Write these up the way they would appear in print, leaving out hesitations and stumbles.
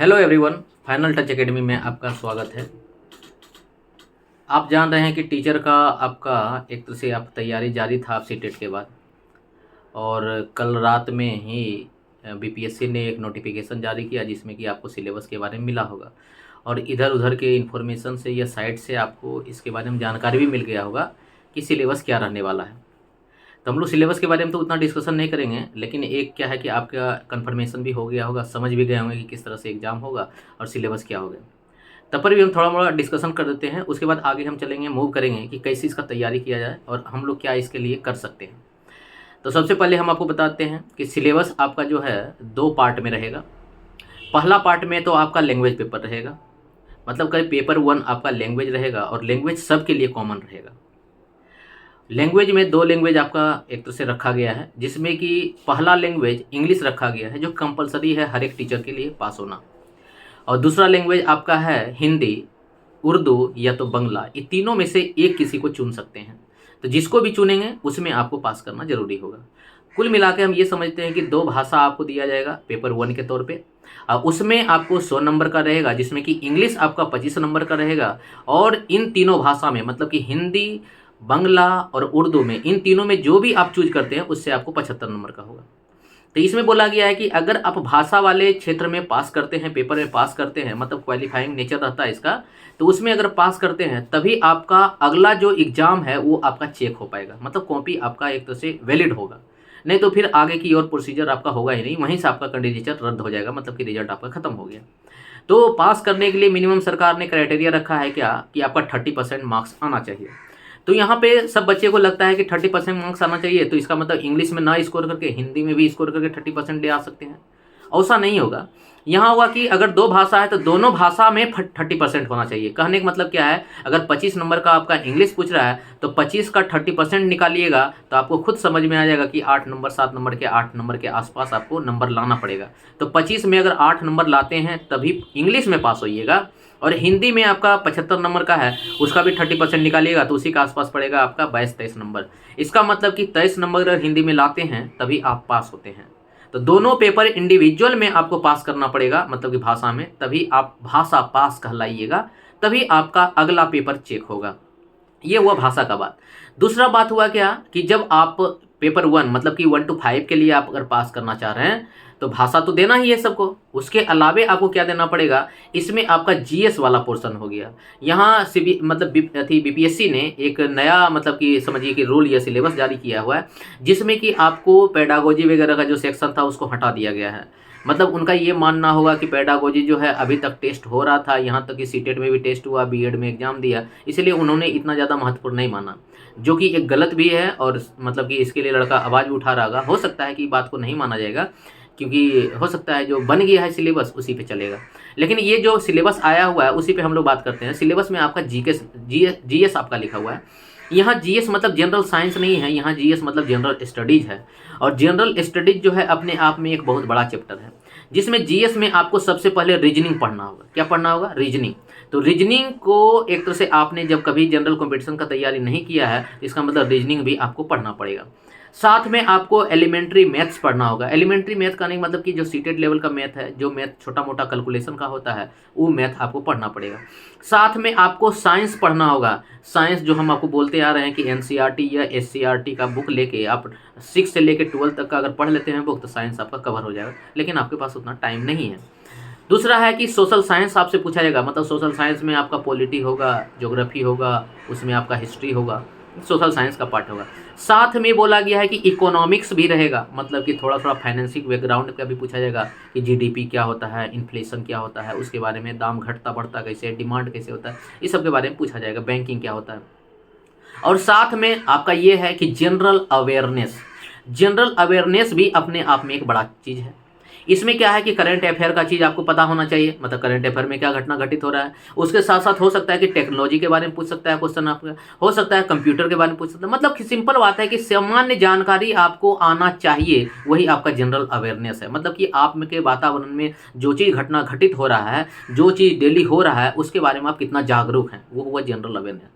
Hello everyone, final touch academy में आपका स्वागत है। आप जान रहे हैं कि टीचर का आपका एक तरह से आप तैयारी जारी था आप सीटेट के बाद, और कल रात में ही बीपीएससी ने एक नोटिफिकेशन जारी किया जिसमें कि आपको सिलेबस के बारे में मिला होगा, और इधर उधर के इन्फॉर्मेशन से या साइट से आपको इसके बारे में जानकारी भी मिल गया होगा कि सिलेबस क्या रहने वाला है। तो हम लोग सिलेबस के बारे में तो उतना डिस्कशन नहीं करेंगे, लेकिन एक क्या है कि आपका कंफर्मेशन भी हो गया होगा, समझ भी गए होंगे कि किस तरह से एग्ज़ाम होगा और सिलेबस क्या होगा। तब पर भी हम थोड़ा मोड़ा डिस्कशन कर देते हैं, उसके बाद आगे हम चलेंगे, मूव करेंगे कि कैसे इसका तैयारी किया जाए और हम लोग क्या इसके लिए कर सकते हैं। तो सबसे पहले हम आपको बताते हैं कि सिलेबस आपका जो है 2 पार्ट में रहेगा। पहला पार्ट में तो आपका लैंग्वेज पेपर रहेगा, मतलब कहीं पेपर 1 आपका लैंग्वेज रहेगा, और लैंग्वेज सबके लिए कॉमन रहेगा। लैंग्वेज में 2 लैंग्वेज आपका एक तरह से रखा गया है, जिसमें कि पहला लैंग्वेज इंग्लिश रखा गया है जो कंपलसरी है हर एक टीचर के लिए पास होना, और दूसरा लैंग्वेज आपका है हिंदी, उर्दू या तो बंगला। ये तीनों में से एक किसी को चुन सकते हैं, तो जिसको भी चुनेंगे उसमें आपको पास करना जरूरी होगा। कुल मिला के हम ये समझते हैं कि 2 भाषा आपको दिया जाएगा पेपर 1 के तौर पे, और उसमें आपको 100 नंबर का रहेगा, जिसमें कि इंग्लिश आपका 25 नंबर का रहेगा, और इन तीनों भाषा में मतलब कि हिंदी, बंगला और उर्दू में, इन तीनों में जो भी आप चूज करते हैं उससे आपको 75 नंबर का होगा। तो इसमें बोला गया है कि अगर आप भाषा वाले क्षेत्र में पास करते हैं, पेपर में पास करते हैं, मतलब क्वालिफाइंग नेचर रहता है इसका, तो उसमें अगर पास करते हैं तभी आपका अगला जो एग्जाम है वो आपका चेक हो पाएगा, मतलब कॉपी आपका एक तरह से वैलिड होगा। नहीं तो फिर आगे की और प्रोसीजर आपका होगा ही नहीं, वहीं से आपका कैंडिडेचर रद्द हो जाएगा, मतलब कि रिजल्ट आपका खत्म हो गया। तो पास करने के लिए मिनिमम सरकार ने क्राइटेरिया रखा है क्या कि आपका 30% मार्क्स आना चाहिए। तो यहाँ पे सब बच्चे को लगता है कि 30% मार्क्स आना चाहिए, तो इसका मतलब इंग्लिश में ना स्कोर करके हिंदी में भी स्कोर करके 30% ले आ सकते हैं। ऐसा नहीं होगा। यहाँ होगा कि अगर 2 भाषा है तो दोनों भाषा में 30% होना चाहिए। कहने का मतलब क्या है, अगर 25 नंबर का आपका इंग्लिश पूछ रहा है तो 25 का 30% निकालिएगा तो आपको खुद समझ में आ जाएगा कि 8 नंबर 7 नंबर के 8 नंबर के आसपास आपको नंबर लाना पड़ेगा। तो 25 में अगर 8 नंबर लाते हैं तभी इंग्लिश में पास होइएगा, और हिंदी में आपका 75 नंबर का है, उसका भी 30% निकालिएगा तो उसी के आसपास पड़ेगा आपका 22-23 नंबर। इसका मतलब कि 23 नंबर अगर हिंदी में लाते हैं तभी आप पास होते हैं। तो दोनों पेपर इंडिविजुअल में आपको पास करना पड़ेगा, मतलब कि भाषा में, तभी आप भाषा पास कहलाइएगा, तभी आपका अगला पेपर चेक होगा। ये हुआ भाषा का बात। दूसरा बात हुआ क्या कि जब आप पेपर 1 मतलब कि 1 to 5 के लिए आप अगर पास करना चाह रहे हैं तो भाषा तो देना ही है सबको, उसके अलावे आपको क्या देना पड़ेगा, इसमें आपका जीएस वाला पोर्शन हो गया। यहाँ मतलब बीपीएससी ने एक नया मतलब कि समझिए कि रूल या सिलेबस जारी किया हुआ है, जिसमें कि आपको पेडागोजी वगैरह का जो सेक्शन था उसको हटा दिया गया है। मतलब उनका ये मानना होगा कि पेडागोजी जो है अभी तक टेस्ट हो रहा था, यहाँ तक कि सीटेट में भी टेस्ट हुआ, बीएड में एग्जाम दिया, इसलिए उन्होंने इतना ज़्यादा महत्वपूर्ण नहीं माना, जो कि एक गलत भी है। और मतलब कि इसके लिए लड़का आवाज़ भी उठा रहा होगा। हो सकता है कि बात को नहीं माना जाएगा, क्योंकि हो सकता है जो बन गया है सिलेबस उसी पे चलेगा। लेकिन ये जो सिलेबस आया हुआ है उसी पे हम लोग बात करते हैं। सिलेबस में आपका जीएस आपका लिखा हुआ है। यहाँ जीएस मतलब जनरल साइंस नहीं है, यहाँ जीएस मतलब जनरल स्टडीज है। और जनरल स्टडीज जो है अपने आप में एक बहुत बड़ा चैप्टर है, जिसमें जीएस में आपको सबसे पहले रीजनिंग पढ़ना होगा। क्या पढ़ना होगा? रीजनिंग। तो रीजनिंग को एक तरह से आपने जब कभी जनरल कॉम्पिटिशन का तैयारी नहीं किया है, इसका मतलब रीजनिंग भी आपको पढ़ना पड़ेगा। साथ में आपको एलिमेंट्री मैथ्स पढ़ना होगा। एलिमेंट्री मैथ का नहीं मतलब कि जो सीटेड लेवल का मैथ है, जो मैथ छोटा मोटा कैलकुलेशन का होता है, वो मैथ आपको पढ़ना पड़ेगा। साथ में आपको साइंस पढ़ना होगा। साइंस जो हम आपको बोलते आ रहे हैं कि एनसीईआरटी या एससीईआरटी का बुक लेके आप 6 से लेके 12 तक का अगर पढ़ लेते हैं बुक, तो साइंस आपका कवर हो जाएगा, लेकिन आपके पास उतना टाइम नहीं है। दूसरा है कि सोशल साइंस आपसे पूछा जाएगा, मतलब सोशल साइंस में आपका पॉलिटी होगा, ज्योग्राफी होगा, उसमें आपका हिस्ट्री होगा, सोशल साइंस का पार्ट होगा। साथ में बोला गया है कि इकोनॉमिक्स भी रहेगा, मतलब कि थोड़ा थोड़ा फाइनेंसिंग बैकग्राउंड का भी पूछा जाएगा कि जीडीपी क्या होता है, इन्फ्लेशन क्या होता है, उसके बारे में, दाम घटता बढ़ता कैसे, डिमांड कैसे होता है, इस सब के बारे में पूछा जाएगा, बैंकिंग क्या होता है। और साथ में आपका ये है कि जनरल अवेयरनेस भी अपने आप में एक बड़ा चीज़ है। इसमें क्या है कि करंट अफेयर का चीज़ आपको पता होना चाहिए, मतलब करंट अफेयर में क्या घटना घटित हो रहा है। उसके साथ साथ हो सकता है कि टेक्नोलॉजी के बारे में पूछ सकता है क्वेश्चन आपका, हो सकता है कंप्यूटर के बारे में पूछ सकता है। मतलब कि सिंपल बात है कि सामान्य जानकारी आपको आना चाहिए, वही आपका जनरल अवेयरनेस है। मतलब कि आप के वातावरण में जो चीज़ घटना घटित हो रहा है, जो चीज़ डेली हो रहा है, उसके बारे में आप कितना जागरूक हैं, वो हुआ जनरल अवेयरनेस।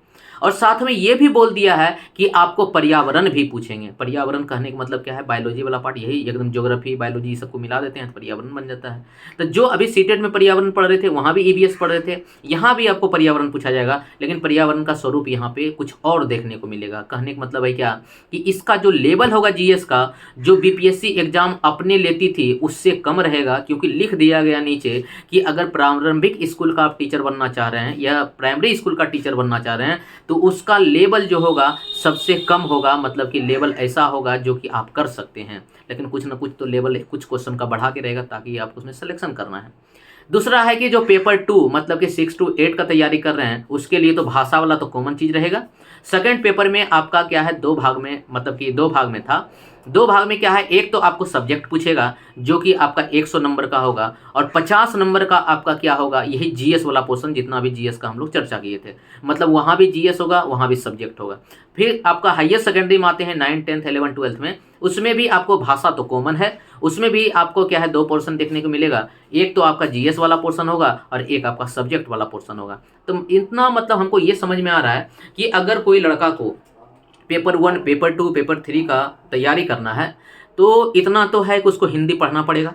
और साथ में ये भी बोल दिया है कि आपको पर्यावरण भी पूछेंगे। पर्यावरण कहने का मतलब क्या है, बायोलॉजी वाला पार्ट, यही एकदम ज्योग्राफी बायोलॉजी सबको मिला देते हैं तो पर्यावरण बन जाता है। तो जो अभी सीटेट में पर्यावरण पढ़ रहे थे वहाँ भी ईवीएस पढ़ रहे थे, यहाँ भी आपको पर्यावरण पूछा जाएगा, लेकिन पर्यावरण का स्वरूप यहाँ पे कुछ और देखने को मिलेगा। कहने का मतलब है क्या कि इसका जो लेवल होगा जीएस का, जो बीपीएससी एग्जाम अपने लेती थी उससे कम रहेगा, क्योंकि लिख दिया गया नीचे कि अगर प्रारंभिक स्कूल का आप टीचर बनना चाह रहे हैं या प्राइमरी स्कूल का टीचर बनना चाह रहे हैं तो उसका लेवल जो होगा सबसे कम होगा, मतलब कि लेवल ऐसा होगा जो कि आप कर सकते हैं, लेकिन कुछ ना कुछ तो लेवल कुछ क्वेश्चन का बढ़ा के रहेगा ताकि आपको उसमें सिलेक्शन करना है। दूसरा है कि जो पेपर 2 मतलब कि 6 to 8 का तैयारी कर रहे हैं उसके लिए तो भाषा वाला तो कॉमन चीज़ रहेगा। सेकंड पेपर में आपका क्या है, 2 भाग में, मतलब कि 2 भाग में था। 2 भाग में क्या है, एक तो आपको सब्जेक्ट पूछेगा जो कि आपका 100 नंबर का होगा, और 50 नंबर का आपका क्या होगा, यही जीएस वाला पोर्शन, जितना भी जीएस का हम लोग चर्चा किए थे, मतलब वहाँ भी जीएस होगा, वहाँ भी सब्जेक्ट होगा। फिर आपका हाईयर सेकेंडरी में आते हैं 9, 10, 11, 12 में, उसमें भी आपको भाषा तो कॉमन है, उसमें भी आपको क्या है 2 पोर्शन देखने को मिलेगा, एक तो आपका जीएस वाला पोर्शन होगा और एक आपका सब्जेक्ट वाला पोर्शन होगा। तो इतना मतलब हमको ये समझ में आ रहा है कि अगर कोई लड़का को पेपर 1, पेपर 2, पेपर 3 का तैयारी करना है तो इतना तो है कि उसको हिंदी पढ़ना पड़ेगा,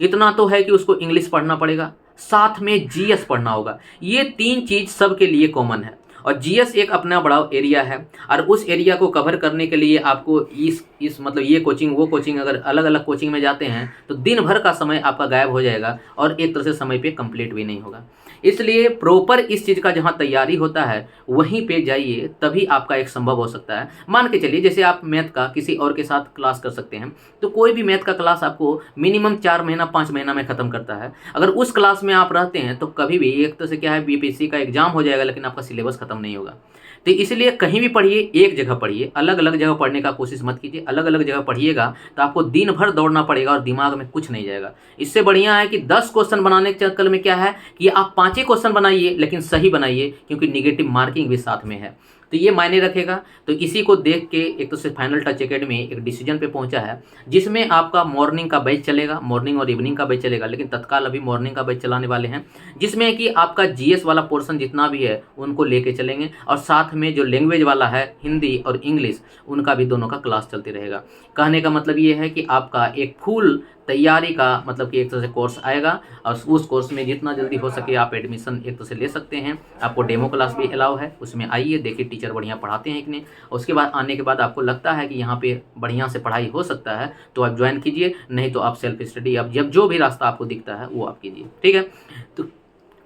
इतना तो है कि उसको इंग्लिश पढ़ना पड़ेगा, साथ में जीएस पढ़ना होगा। ये 3 चीज़ सबके लिए कॉमन है, और जीएस एक अपना बड़ा एरिया है, और उस एरिया को कवर करने के लिए आपको इस मतलब ये कोचिंग वो कोचिंग, अगर अलग अलग कोचिंग में जाते हैं तो दिन भर का समय आपका गायब हो जाएगा और एक तरह से समय पे कंप्लीट भी नहीं होगा। इसलिए प्रॉपर इस चीज़ का जहाँ तैयारी होता है वहीं पे जाइए, तभी आपका एक संभव हो सकता है। मान के चलिए जैसे आप मैथ का किसी और के साथ क्लास कर सकते हैं, तो कोई भी मैथ का क्लास आपको मिनिमम 4 महीना 5 महीना में ख़त्म करता है। अगर उस क्लास में आप रहते हैं तो कभी भी एक तरह से क्या है, बीपीएससी का एग्जाम हो जाएगा लेकिन आपका सिलेबस खत्म नहीं होगा। तो इसलिए कहीं भी पढ़िए, एक जगह पढ़िए, अलग अलग जगह पढ़ने का कोशिश मत कीजिए। अलग अलग जगह पढ़िएगा तो आपको दिन भर दौड़ना पड़ेगा और दिमाग में कुछ नहीं जाएगा। इससे बढ़िया है कि 10 क्वेश्चन बनाने के चक्कर में क्या है कि आप 5 ही क्वेश्चन बनाइए, लेकिन सही बनाइए, क्योंकि निगेटिव मार्किंग भी साथ में है, तो ये मायने रखेगा। तो इसी को देख के एक तो से फाइनल टच एकेडमी एक डिसीजन पे पहुंचा है, जिसमें आपका मॉर्निंग का बैच चलेगा, मॉर्निंग और इवनिंग का बैच चलेगा, लेकिन तत्काल अभी मॉर्निंग का बैच चलाने वाले हैं, जिसमें कि आपका जीएस वाला पोर्शन जितना भी है उनको लेके चलेंगे, और साथ में जो लैंग्वेज वाला है हिंदी और इंग्लिश, उनका भी दोनों का क्लास चलते रहेगा। कहने का मतलब ये है कि आपका एक फुल तैयारी का मतलब कि एक तरह से कोर्स आएगा, और उस कोर्स में जितना जल्दी हो सके आप एडमिशन एक तरह से ले सकते हैं। आपको डेमो क्लास भी अलाउ है, उसमें आइए, देखिए टीचर बढ़िया पढ़ाते हैं कि नहीं, और उसके बाद आने के बाद आपको लगता है कि यहाँ पे बढ़िया से पढ़ाई हो सकता है तो आप ज्वाइन कीजिए, नहीं तो आप सेल्फ स्टडी, आप जब जो भी रास्ता आपको दिखता है वो आप कीजिए, ठीक है।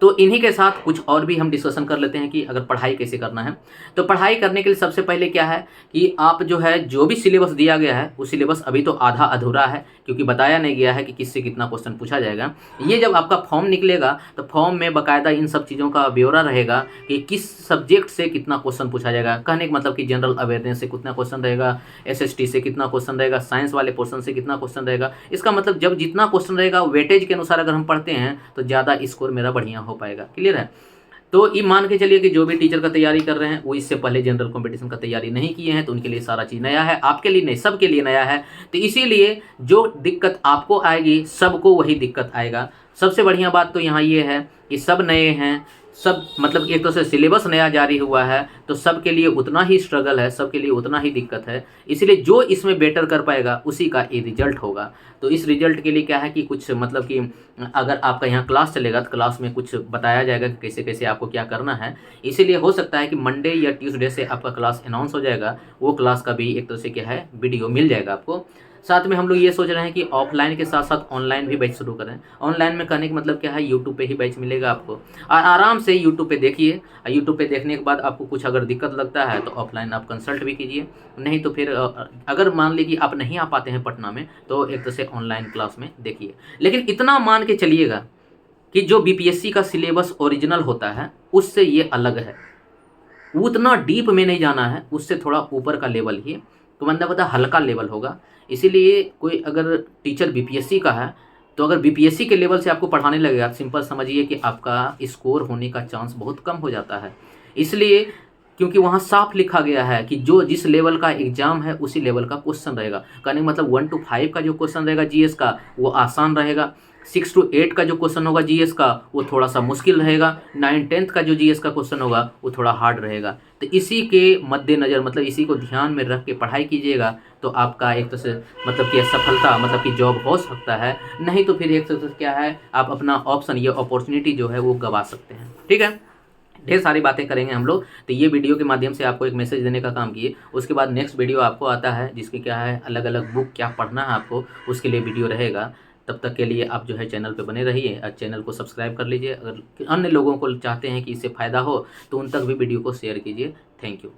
तो इन्हीं के साथ कुछ और भी हम डिस्कशन कर लेते हैं कि अगर पढ़ाई कैसे करना है। तो पढ़ाई करने के लिए सबसे पहले क्या है कि आप जो है जो भी सिलेबस दिया गया है वो सिलेबस अभी तो आधा अधूरा है, क्योंकि बताया नहीं गया है कि किससे कितना क्वेश्चन पूछा जाएगा। ये जब आपका फॉर्म निकलेगा तो फॉर्म में बाकायदा इन सब चीज़ों का ब्यौरा रहेगा कि किस सब्जेक्ट से कितना क्वेश्चन पूछा जाएगा। कहने का मतलब कि जनरल अवेयरनेस से कितना क्वेश्चन रहेगा, एसएसटी से कितना क्वेश्चन रहेगा, साइंस वाले पोर्शन से कितना क्वेश्चन रहेगा। इसका मतलब जब जितना क्वेश्चन रहेगा वेटेज के अनुसार अगर हम पढ़ते हैं तो ज़्यादा स्कोर मेरा बढ़िया हो पाएगा। क्लियर है। तो ये मान के चलिए कि जो भी टीचर का तैयारी कर रहे हैं वो इससे पहले जनरल कंपटीशन का तैयारी नहीं किए हैं, तो उनके लिए सारा चीज़ नया है, आपके लिए नहीं, सबके लिए नया है। तो इसीलिए जो दिक्कत आपको आएगी सबको वही दिक्कत आएगा। सबसे बढ़िया बात तो यहाँ ये है कि सब नए हैं, सब मतलब एक तो से सिलेबस नया जारी हुआ है, तो सबके लिए उतना ही स्ट्रगल है, सबके लिए उतना ही दिक्कत है। इसलिए जो इसमें बेटर कर पाएगा उसी का ये रिजल्ट होगा। तो इस रिजल्ट के लिए क्या है कि कुछ मतलब कि अगर आपका यहाँ क्लास चलेगा तो क्लास में कुछ बताया जाएगा कि कैसे कैसे आपको क्या करना है। इसीलिए हो सकता है कि मंडे या ट्यूसडे से आपका क्लास अनाउंस हो जाएगा, वो क्लास का भी एक तरह से क्या है वीडियो मिल जाएगा आपको। साथ में हम लोग ये सोच रहे हैं कि ऑफलाइन के साथ साथ ऑनलाइन भी बैच शुरू करें। ऑनलाइन में कहने का मतलब क्या है, यूट्यूब पे ही बैच मिलेगा आपको, और आराम से यूट्यूब पे देखिए। यूट्यूब पे देखने के बाद आपको कुछ अगर दिक्कत लगता है तो ऑफलाइन आप कंसल्ट भी कीजिए, नहीं तो फिर अगर मान लीजिए कि आप नहीं आ पाते हैं पटना में तो एक तरह से ऑनलाइन क्लास में देखिए। लेकिन इतना मान के चलिएगा कि जो बीपीएससी का सिलेबस ओरिजिनल होता है उससे ये अलग है, उतना डीप में नहीं जाना है, उससे थोड़ा ऊपर का लेवल ही, तो मतलब पता हल्का लेवल होगा। इसीलिए कोई अगर टीचर बीपीएससी का है तो अगर बीपीएससी के लेवल से आपको पढ़ाने लगेगा, सिंपल समझिए कि आपका स्कोर होने का चांस बहुत कम हो जाता है। इसलिए क्योंकि वहाँ साफ लिखा गया है कि जो जिस लेवल का एग्जाम है उसी लेवल का क्वेश्चन रहेगा। कहने का मतलब 1 to 5 का जो क्वेश्चन रहेगा जीएस का वो आसान रहेगा, 6 to 8 का जो क्वेश्चन होगा जीएस का वो थोड़ा सा मुश्किल रहेगा, 9-10 का जो जीएस का क्वेश्चन होगा वो थोड़ा हार्ड रहेगा। तो इसी के मद्देनज़र मतलब इसी को ध्यान में रख के पढ़ाई कीजिएगा तो आपका एक तरह से मतलब कि सफलता मतलब कि जॉब हो सकता है, नहीं तो फिर एक तरह से क्या है आप अपना ऑप्शन या अपॉर्चुनिटी जो है वो गंवा सकते हैं। ठीक है, ढेर सारी बातें करेंगे हम लोग। तो ये वीडियो के माध्यम से आपको एक मैसेज देने का काम किए। उसके बाद नेक्स्ट वीडियो आपको आता है जिसके क्या है अलग अलग बुक क्या पढ़ना है आपको, उसके लिए वीडियो रहेगा। तब तक के लिए आप जो है चैनल पे बने रहिए और चैनल को सब्सक्राइब कर लीजिए। अगर अन्य लोगों को चाहते हैं कि इससे फ़ायदा हो तो उन तक भी वीडियो को शेयर कीजिए। Thank you.